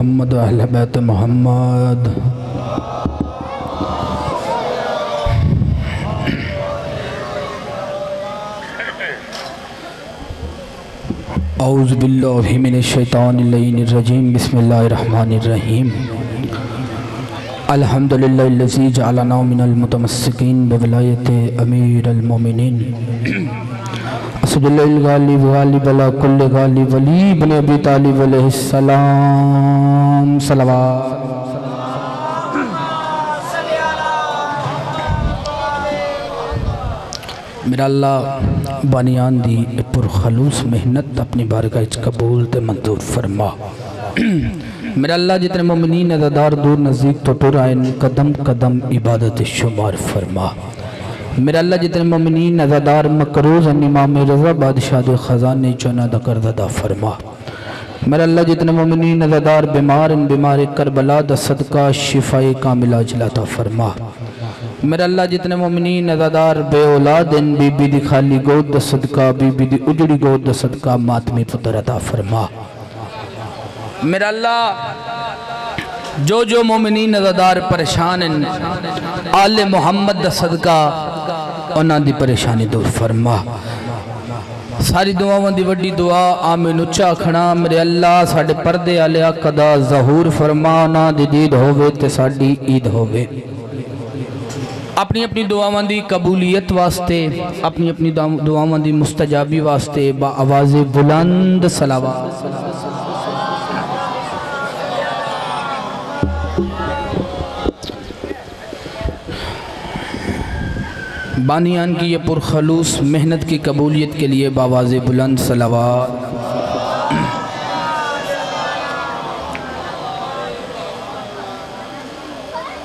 मोहम्मद अहले बैत मोहम्मद। औज़ु बिल्लाहि मिनश शैतानिर रजीम। बिस्मिल्लाहिर्रहमानिर्रहीम। अल्हम्दुलिल्लाहिल्लज़ी जअलना मिनल मुतमस्सिकीन बिवलायति अमीरुल मोमिनीन। असदुल्लाहिल गालिब गालिब अला कुल्लि गालिब अली इब्न अबी तालिब अलैहिस्सलाम सलवात। मेरा अल्लाह बानियान दी पुरखलूस मेहनत अपनी बारगाह च कबूल ते मंजूर फरमा। मेरा अल्लाह जितने मोमिनीन अज़ादार दूर नज़दीक तो टुर आए कदम कदम इबादत शुमार फरमा। मेरा अल्लाह जितने मोमिनीन अज़ादार मकरूज़ इमाम रज़ा बादशाह दे ख़ज़ाने चुना दा करदा फरमा। मेरा अल्लाह जितने मोमिनीन अज़ादार बीमार करबला दा सदका शिफाए कामिला जलाता फरमा। मेरा अल्लाह जितने मोमिनीन अज़ादार बे औलाद बीबी दी खाली गोद दा सदका बीबी दी उजड़ी गोद दा सदका मातमी पुत्र अता फरमा। मेरा अल्लाह जो मोमिनीन अज़ादार परेशान हैं आले मोहम्मद दा सदका उन्हां दी परेशानी दूर फरमा। सारी दुआवां दी वड्डी दुआ आमीन उच्चा आखना। मेरे अल्लाह साडे पर्दे आले आका दा ज़हूर फरमा। उन्हां दी दीद होवे ते साडी ईद होवे। अपनी अपनी दुआवां दी कबूलियत वास्ते अपनी अपनी दुआवां दी मुस्तजाबी वास्ते बा आवाज़े बुलंद सलावत। बानियान की ये पुरखलूस मेहनत की कबूलियत के लिए बावाज़े बुलंद सलावत।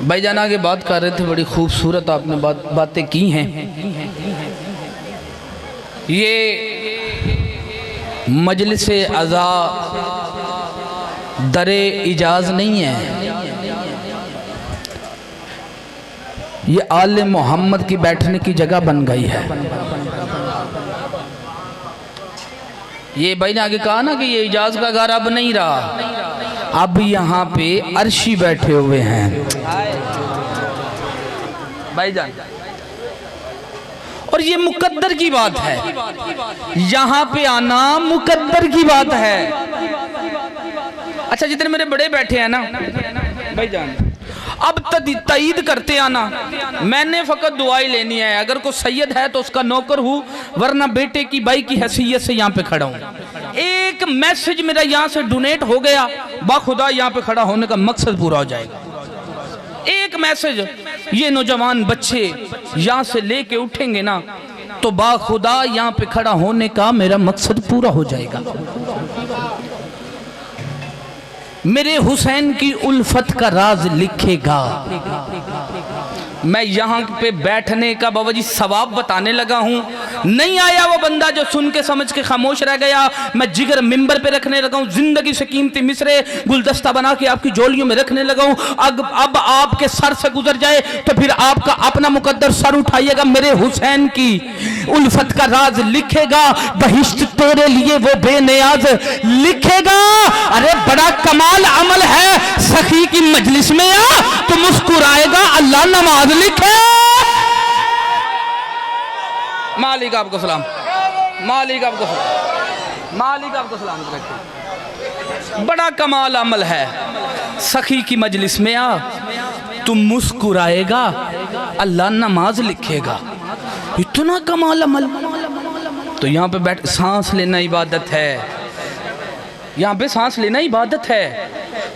भाईजान आगे बात कर रहे थे, बड़ी खूबसूरत आपने बातें की हैं। ये मजलिस अज़ा दरे इजाज़ नहीं है, ये आले मोहम्मद की बैठने की जगह बन गई है। ये भाई ने आगे कहा ना कि ये इजाज़ का घर अब नहीं रहा, अब यहाँ पे अर्शी बैठे हुए हैं भाईजान। और ये मुकद्दर की बात है, यहाँ पे आना मुकद्दर की बात है। अच्छा जितने मेरे बड़े बैठे हैं ना भाईजान, अब तईद करते आना, मैंने फकत दुआई लेनी है। अगर कोई सैयद है तो उसका नौकर हूँ, वरना बेटे की भाई की हैसियत से यहाँ पे खड़ा हूँ। एक मैसेज मेरा यहाँ से डोनेट हो गया, बाखुदा यहाँ पे खड़ा होने का मकसद पूरा हो जाएगा। एक मैसेज ये नौजवान बच्चे यहाँ से लेके उठेंगे ना तो बाखुदा यहाँ पे खड़ा होने का मेरा मकसद पूरा हो जाएगा। मेरे हुसैन की उल्फत का राज लिखेगा। मैं यहाँ पे बैठने का बाबा जी सवाब बताने लगा हूँ। नहीं आया वो बंदा जो सुन के समझ के खामोश रह गया। मैं जिगर मिंबर पे रखने लगा हूँ, जिंदगी से कीमती मिसरे गुलदस्ता बना के आपकी झोलियों में रखने लगा हूँ। अब आपके सर से गुजर जाए तो फिर आपका अपना मुकद्दर सर उठाइएगा। मेरे हुसैन की उल्फत का राज लिखेगा, बहिश्त तेरे लिए वो बेनियाज लिखेगा। अरे बड़ा कमाल अमल है, सखी की मजलिस में आ तो मुस्कुराएगा, अल्लाह नमाज लिखे। मालिक आपको सलाम, मालिक आपको सलाम, मालिक आपको सलाम। बड़ा कमाल अमल है, सखी की मजलिस में आ तुम मुस्कुराएगा, अल्लाह नमाज लिखेगा। इतना कमाल अमल। तो यहाँ पे बैठ सांस लेना इबादत है, यहाँ पे सांस लेना इबादत है।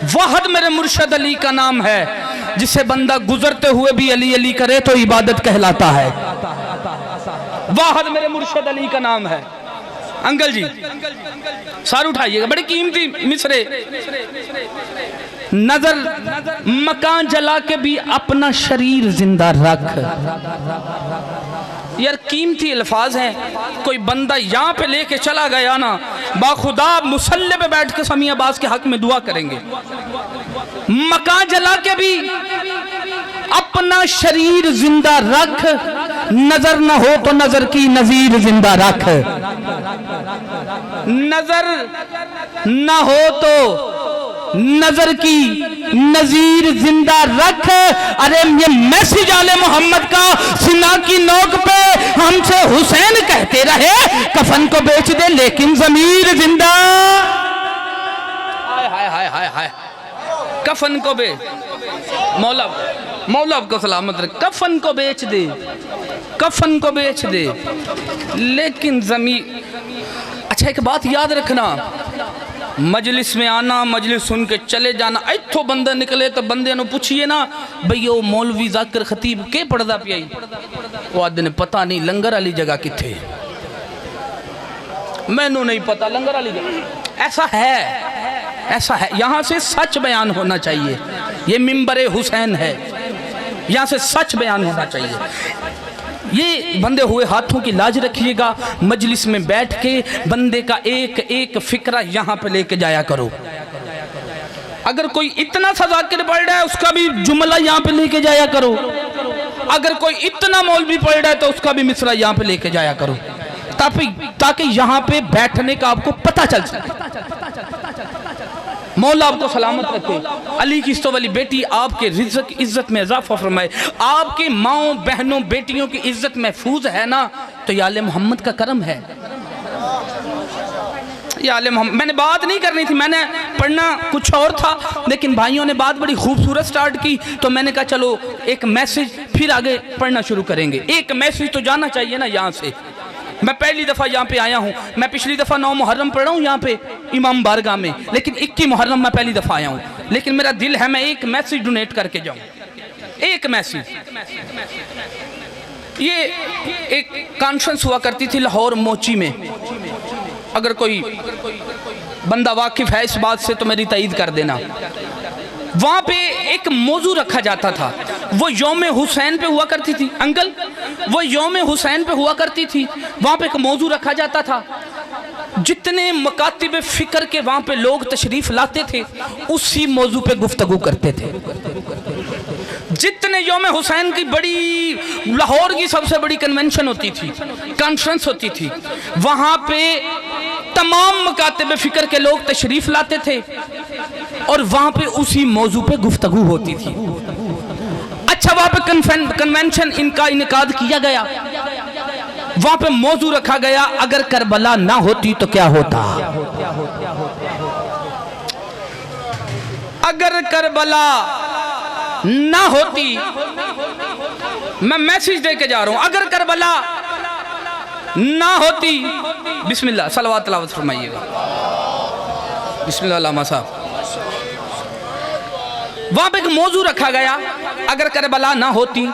वाहद मेरे मुर्शद अली का नाम है, जिसे बंदा गुजरते हुए भी अली अली करे तो इबादत कहलाता है। वाहद मेरे मुर्शद अली का नाम है। अंकल जी सर उठाइएगा, बड़े कीमती मिसरे। नजर मकान जला के भी अपना शरीर जिंदा रख। यार कीमती अल्फाज हैं। कोई बंदा यहाँ पे लेके चला गया ना, बाखुदा मुसल्ले पे बैठ के समी अब्बास के हक में दुआ करेंगे। मकान जला के भी अपना शरीर जिंदा रख, नजर न हो तो नजर की नजीर जिंदा रख। नजर न हो तो नजर की नजीर जिंदा रख। अरे ये मैसेज आले मोहम्मद का सीना की नोक पे हमसे हुसैन कहते रहे कफन को बेच दे लेकिन जमीर जिंदा। हाय हाय हाय हाय हाय, कफन को बेच, मौला को सलामत रख, कफन को बेच दे, कफन को बेच दे लेकिन जमीर। अच्छा एक बात याद रखना, मजलिस में आना, मजलिस सुन के चले जाना। इत्थों बंदा निकले तो बंदे नु पूछिए ना भई वो मौलवी जाकिर खतीब के पढ़दा पिया, वो आदमी ने पता नहीं लंगर वाली जगह किथे, मैनू नहीं पता लंगर वाली जगह। ऐसा है, ऐसा है, यहाँ से सच बयान होना चाहिए। ये मिंबर हुसैन है, यहाँ से सच बयान होना चाहिए। ये बंधे हुए हाथों की लाज रखिएगा। मजलिस में बैठ के बंदे का एक एक फिक्रा यहाँ पे लेके जाया करो। अगर कोई इतना सा जाकिर पढ़ रहा है उसका भी जुमला यहाँ पे लेके जाया करो। अगर कोई इतना मौलवी पढ़ रहा है तो उसका भी मिसरा यहाँ पे लेके जाया करो, ताकि यहाँ पे बैठने का आपको पता चल सके। मौला आपको सलामत रखे। अली की इस्तो वाली बेटी आपके रिज़्क़ इज्जत में इजाफा फरमाए। आपके माओ बहनों बेटियों की इज्जत महफूज है ना, तो ये आले मोहम्मद का करम है। ये आले मोहम्मद, मैंने बात नहीं करनी थी, मैंने पढ़ना कुछ और था, लेकिन भाइयों ने बात बड़ी खूबसूरत स्टार्ट की तो मैंने कहा चलो एक मैसेज, फिर आगे पढ़ना शुरू करेंगे। एक मैसेज तो जाना चाहिए ना यहाँ से। मैं पहली दफ़ा यहाँ पे आया हूँ, मैं पिछली दफ़ा 9 मुहर्रम पढ़ा हूँ यहाँ पे इमाम बारगाह में, लेकिन 21 मुहर्रम मैं पहली दफ़ा आया हूँ। लेकिन मेरा दिल है मैं एक मैसेज डोनेट करके जाऊँ, एक मैसेज। ये एक कॉन्फ्रेंस हुआ करती थी लाहौर मोची में, अगर कोई बंदा वाकिफ है इस बात से तो मेरी तईद कर देना। वहाँ पे एक मौजू रखा जाता था, वो यौम हुसैन पे हुआ करती थी। अंकल वो यौम हुसैन पे हुआ करती थी, वहाँ पे एक मौजू रखा जाता था। जितने मकातिब फिक्र के वहाँ पे लोग तशरीफ लाते थे उसी मौजू पे गुफ्तगू करते थे। जितने यौम हुसैन की बड़ी लाहौर की सबसे बड़ी कन्वेंशन होती थी, कॉन्फ्रेंस होती थी, वहाँ पे तमाम मकातिब फिक्र के लोग तशरीफ लाते थे और वहाँ पे उसी मौजू पे गुफ्तगू होती थी। अच्छा वहाँ पे कन्वेंशन इनका इनकाद किया गया, वहाँ पे मौजू रखा गया अगर करबला ना होती तो क्या होता। अगर करबला ना होती, मैं मैसेज दे के जा रहा हूं, अगर करबला ना होती, बिस्मिल्लाह सलवात तिलावत फरमाइएगा, बिस्मिल्लाह अल्लाह साहब। वहां पे एक मौजू रखा गया अगर करबला ना होती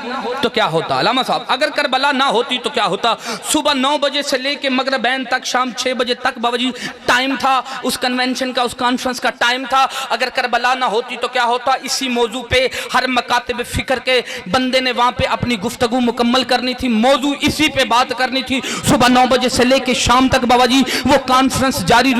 तो क्या होता। अलामा साहब अगर करबला ना होती तो क्या होता। सुबह 9 बजे से लेके मगरिबैन तक, शाम 6 बजे तक बाबूजी टाइम था उस कन्वेंशन का, उस कॉन्फ्रेंस का टाइम था। अगर करबला ना होती तो क्या होता, इसी मौजू पे हर मकातिब फिक्र के बंदे ने वहां पे अपनी गुफ्तगू मुकम्मल करनी थी, मौजू इसी पे बात करनी थी। सुबह 9 बजे से लेके शाम तक बाबूजी वो कॉन्फ्रेंस जारी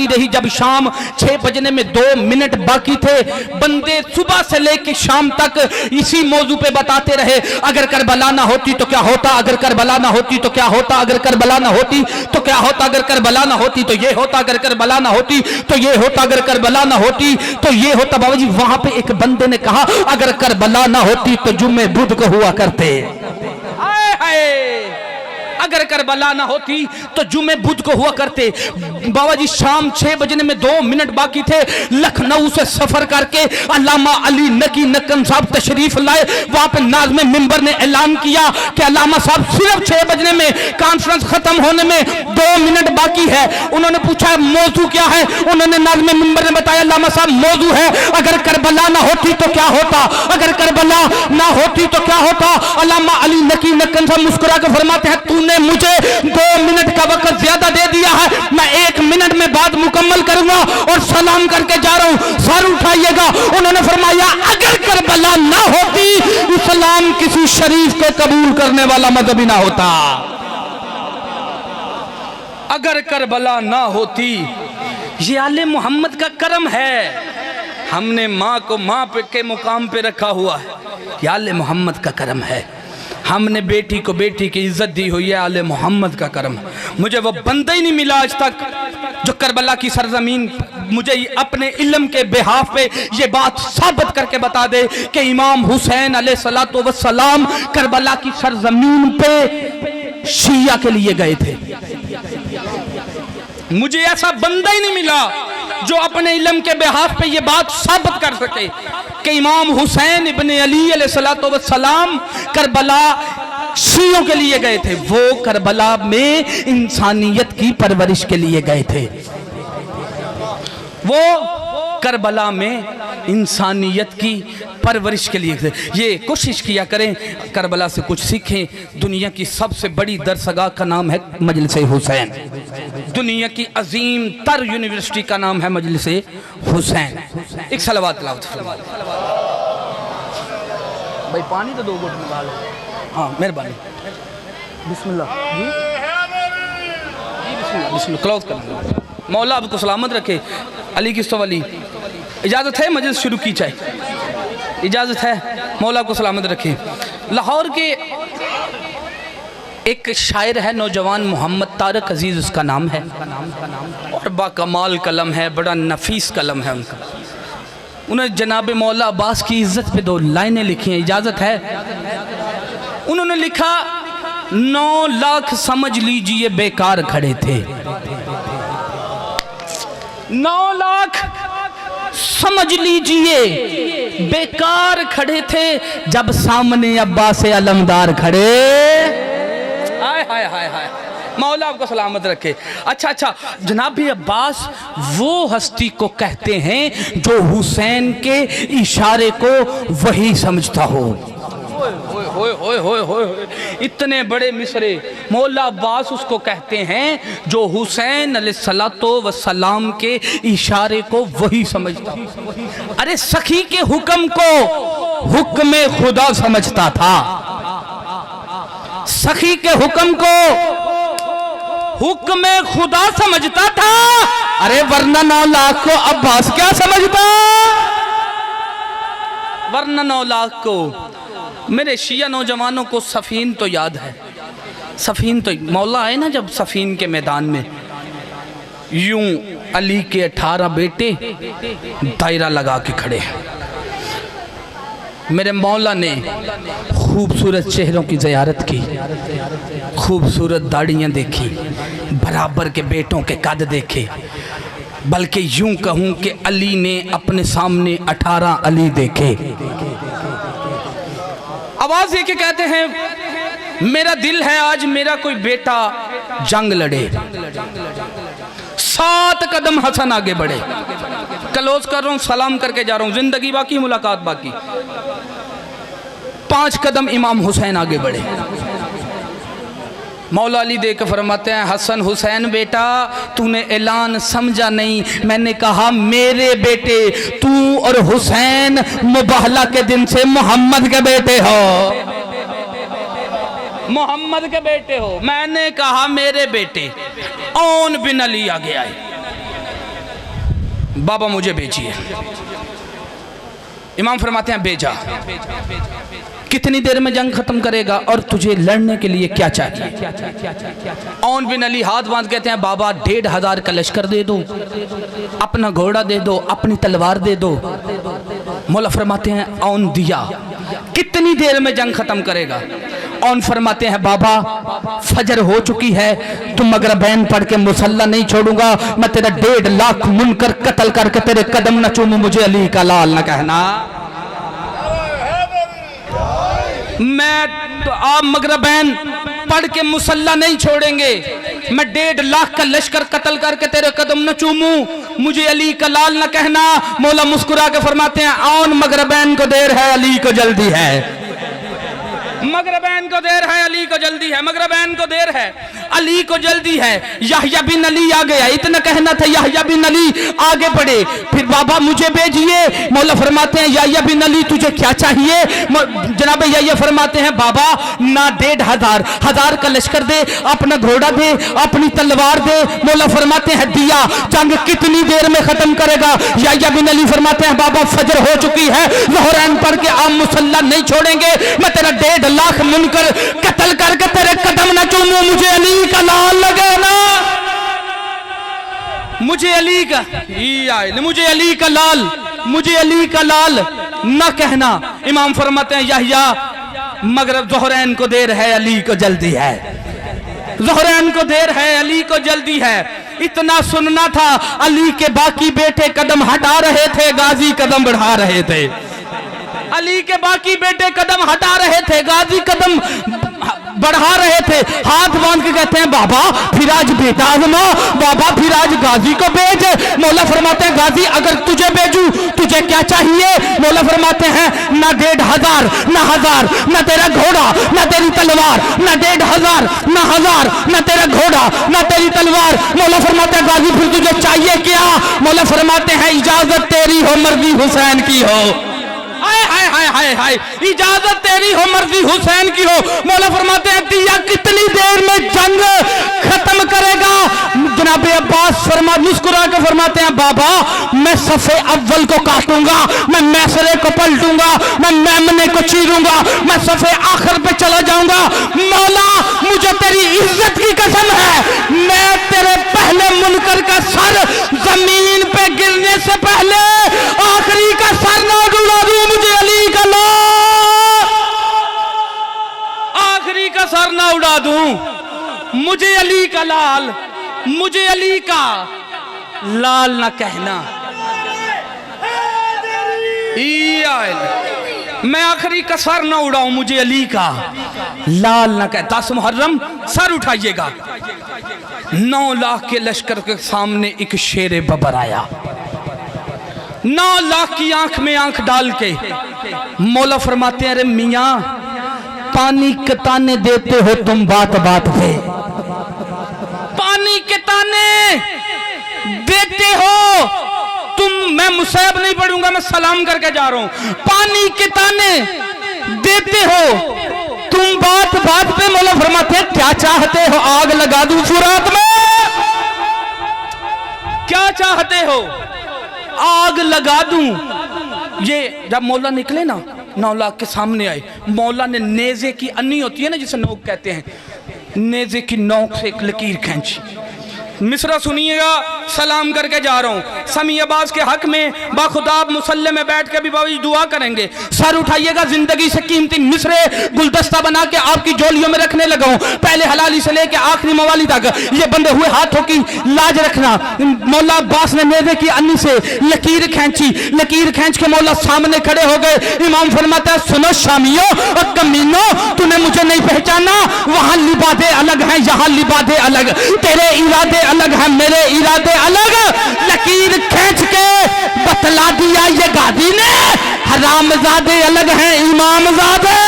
रही। जब शाम 6 बजने में 2 मिनट बाकी थे, बंदे सुबह से लेके शाम तक इसी मौजू पे बताते रहे अगर करबला ना होती तो क्या होता, अगर करबला ना होती तो क्या होता, अगर करबला ना होती तो क्या होता, अगर करबला ना होती तो ये होता, अगर करबला ना होती तो ये होता, अगर करबला ना होती तो ये होता। बाबा जी वहां पे एक बंदे ने कहा अगर करबला ना होती तो जुम्मे बुध को हुआ करते। हाय हाय, अगर करबला ना होती तो जुमे बुध को हुआ करते। बाबा जी शाम 6 बजने में 2 मिनट बाकी थे, लखनऊ से सफर करके अल्लामा अली नकी नक्कन साहब तशरीफ लाए। वहां पे नाज़िम मिंबर ने ऐलान किया कि अल्लामा साहब सिर्फ 6 बजने में, कॉन्फ्रेंस खत्म होने में 2 मिनट बाकी है। उन्होंने पूछा मौजू क्या है, उन्होंने नाज़िम मिंबर ने बताया अल्लामा साहब मौजू है अगर करबला ना होती तो क्या होता, अगर करबला ना होती तो क्या होता। अल्लामा अली नकी नक्कन साहब मुस्कुरा के फरमाते हैं तूने मुझे 2 मिनट का वक्त ज्यादा दे दिया है, मैं 1 मिनट में बात मुकम्मल करूंगा और सलाम करके जा रहा हूं, सर उठाइएगा। उन्होंने फरमाया अगर करबला ना होती इस्लाम किसी शरीफ को कबूल करने वाला मजहबी ना होता। अगर करबला ना होती, ये आले मोहम्मद का करम है, हमने माँ को माँ के मुकाम पे रखा हुआ है, ये आले मोहम्मद का करम है। हमने बेटी को बेटी की इज्जत दी हुई है, आले मोहम्मद का करम। मुझे वो बंदा ही नहीं मिला आज तक जो करबला की सरजमीन मुझे अपने इल्म के बिहाफ पे ये बात साबित करके बता दे कि इमाम हुसैन अलैहिस्सलातु वस्सलाम करबला की सरजमीन पे शिया के लिए गए थे। मुझे ऐसा बंदा ही नहीं मिला जो अपने इल्म के बिहाफ पे ये बात साबित कर सके कि इमाम हुसैन इब्ने अली अलैहिस्सलातु वस्सलाम करबला शियों के लिए गए थे। वो करबला में इंसानियत की परवरिश के लिए गए थे। वो करबला में इंसानियत की परवरिश के लिए थे। ये कोशिश किया करें करबला से कुछ सीखें। दुनिया की सबसे बड़ी दरसगाह का नाम है मजलिस हुसैन। दुनिया की अजीम तर यूनिवर्सिटी का नाम है मजलिस हुसैन। एक सलवात तिलावत भाई, पानी तो 2 घुट निकाल लो। हाँ मेहरबानी, बिस्मिल्लाह जी, बिस्मिल्लाह बिस्मिल्लाह, क्लोज कर लो। मौला आपको सलामत रखे। अली किस्तो वाली इजाज़त है, मजलिस शुरू की चाहे, इजाज़त है, मौला को सलामत रखे। लाहौर के एक शायर है नौजवान, मोहम्मद तारक अजीज़ उसका नाम है, और बाकमाल कलम है, बड़ा नफीस कलम है उनका। उन्होंने जनाब मौला अब्बास की इज्जत पे 2 लाइनें लिखी हैं, इजाज़त है। उन्होंने लिखा 9 लाख समझ लीजिए बेकार खड़े थे। 9 लाख समझ लीजिए बेकार खड़े थे जब सामने अब्बास अलमदार खड़े। हाय हाय हाय हाय, मौला आपको सलामत रखे। अच्छा, जनाब अब्बास वो हस्ती को कहते हैं जो हुसैन के इशारे को वही समझता हो। होए इतने बड़े मिसरे, मौला अब्बास उसको कहते हैं जो हुसैन अलैहिस्सलातु वस्सलाम के इशारे को वही समझता। अरे सखी के हुक्म को हुक्म खुदा समझता था, सखी के हुक्म को हुक्म खुदा समझता था। अरे वरना 9 लाख को अब्बास क्या समझता, वरना 9 लाख को। मेरे शिया नौजवानों को सफीन तो याद है, सफीन तो मौला आए ना जब सफीन के मैदान में, यूं अली के 18 बेटे दायरा लगा के खड़े हैं। मेरे मौला ने खूबसूरत चेहरों की ज़ियारत की, खूबसूरत दाढ़ियाँ देखी, बराबर के बेटों के कद देखे, बल्कि यूं कहूँ कि अली ने अपने सामने 18 अली देखे। आवाज दे के कहते हैं मेरा दिल है आज मेरा कोई बेटा जंग लड़े। 7 कदम हसन आगे बढ़े। क्लोज कर रहा हूं, सलाम करके जा रहा हूं, जिंदगी बाकी मुलाकात बाकी। 5 कदम इमाम हुसैन आगे बढ़े। मौला अली देख फरमाते हैं हसन हुसैन बेटा तूने ऐलान समझा नहीं, मैंने कहा मेरे बेटे, तू और हुसैन मुबाहला के दिन से मोहम्मद के बेटे हो, मोहम्मद के बेटे हो। मैंने कहा मेरे बेटे। औन बिन अली आगे आए, बाबा मुझे भेजिए। इमाम फरमाते हैं भेजा। कितनी देर में जंग खत्म करेगा और तुझे लड़ने के लिए क्या चाहिए? औन बिन अली हाथ बांध कहते हैं बाबा 1500 का लश्कर दे दो, अपना घोड़ा दे दो, अपनी तलवार दे दो। मौला फरमाते हैं औन दिया। कितनी देर में जंग खत्म करेगा? औन फरमाते हैं बाबा फजर हो चुकी है, तुम अगर बैन पढ़ के मुसल्ला नहीं छोड़ूंगा मैं तेरा 1.5 लाख मुनकर कत्ल करके तेरे कदम न चूमूं, मुझे अली का लाल न कहना। मैं तो आप मगरबैन पढ़ के मुसल्ला नहीं छोड़ेंगे, मैं 1.5 लाख का लश्कर कत्ल करके तेरे कदम न चूमूं, मुझे अली का लाल न कहना। मौला मुस्कुरा के फरमाते हैं औन मगरबैन को देर है, अली को जल्दी है। मगरबैन को देर है, अली को जल्दी है। मगरबैन को देर है, अली को जल्दी है। याह्या बिन अली आ गया, इतना कहना था याह्या बिन अली आगे बढ़े। फिर बाबा मुझे भेजिए। मौला फरमाते हैं याह्या बिन अली तुझे क्या चाहिए? जनाब याह्या फरमाते हैं बाबा ना 1,500 1000 का लश्कर दे, अपना घोड़ा दे, अपनी तलवार दे। मौला फरमाते हैं दिया। जंग कितनी देर में खत्म करेगा? याह्या बिन अली फरमाते हैं बाबा फजर हो चुकी है, ज़ोहरैन पढ़ के आप मुसल्ला नहीं छोड़ेंगे, मैं तेरा 1.5 लाख मुनकर कत्ल करके तेरे कदम न चूमूं, मुझे अली का लाल लगे ना। मुझे अली का मुझे अली का लाल, मुझे अली का लाल न कहना। इमाम फरमाते हैं यहया मगर ज़ोहरैन को देर है, अली को जल्दी है। ज़ोहरैन को देर है, अली को जल्दी है। इतना सुनना था, अली के बाकी बेटे कदम हटा रहे थे, गाजी कदम बढ़ा रहे थे। अली के बाकी बेटे कदम हटा रहे थे, गाजी कदम बढ़ा रहे थे। हाथ बांध के कहते हैं बाबा फिर आज बेटा आजमा, बाबा फिर आज गाजी को भेज। मौला फरमाते हैं गाजी अगर तुझे भेजूं तुझे क्या चाहिए? मौला फरमाते हैं ना 1500 ना 1000 ना तेरा घोड़ा ना तेरी तलवार, ना 1500 ना 1000 ना तेरा घोड़ा ना तेरी तलवार। मौला फरमाते हैं गाजी फिर तुझे चाहिए क्या? मौला फरमाते हैं इजाजत तेरी हो मर्जी हुसैन की हो। हाय हाय हाय हाय हाय, इजाजत तेरी हो मर्जी हुसैन की हो। मौला फरमाते हैं दिया कितनी देर में जंग खत्म करेगा? जनाब अब्बास मुस्कुरा के फरमाते हैं बाबा मैं सफ़े अव्वल को काटूंगा, मैं मैसरे को पलटूंगा, मैं मेमने को चीरूंगा, मैं सफ़े आखिर पे चला जाऊंगा। मौला मुझे तेरी इज्जत की कसम है, मैं तेरे पहले मुनकर का सर जमीन पे गिरने से पहले आखिरी का सर ना उड़ा दूं। मुझे अली का लाल, आखिरी का सर ना उड़ा दूं। मुझे अली का लाल, मुझे अली का लाल ना कहना। मैं आखिरी का सर ना उड़ाऊं, मुझे अली का लाल ना कह। 10 मुहर्रम सर उठाइएगा। 9 लाख के लश्कर के सामने एक शेर बबर आया। 9 लाख की आंख में आंख डाल के मौला फरमाते हैं अरे मियां पानी के ताने देते हो तुम बात बात पे, पानी के ताने देते हो तुम। मैं मुसैब नहीं पढ़ूंगा, मैं सलाम करके जा रहा हूं। पानी के ताने देते हो तुम बात बात पे। मौला फरमाते हैं क्या चाहते हो आग लगा दूं फुरात में? क्या चाहते हो आग लगा दूं? ये जब मौला निकले ना 9 लाख के सामने आए, मौला ने नेज़े की अन्नी होती है ना जिसे नोक कहते हैं, नेज़े की नोक से एक लकीर खींची। मिसरा सुनिएगा, सलाम करके जा रहा हूँ। समी अब्बास के हक में बाखुदा आप मुसल्ले में बैठ के भी बाबा दुआ करेंगे। सर उठाइएगा, जिंदगी से कीमती मिसरे गुलदस्ता बना के आपकी झोलियों में रखने लगा हूँ। पहले हलाली से लेके आखिरी मवाली तक ये बंधे हुए हाथों की लाज रखना। मौला अब्बास ने नेज़े की अन्नी से लकीर खींची, लकीर खींच के मौला सामने खड़े हो गए। इमाम फरमाता है सुनो शामियों और कमीनों, तूने मुझे नहीं पहचाना? वहां लिबादे अलग हैं, यहाँ लिबादे अलग। तेरे इरादे अलग है, मेरे इरादे अलग। लकीर खींच के बतला दिया ये गादी ने, हरामजादे अलग हैं इमामजादे।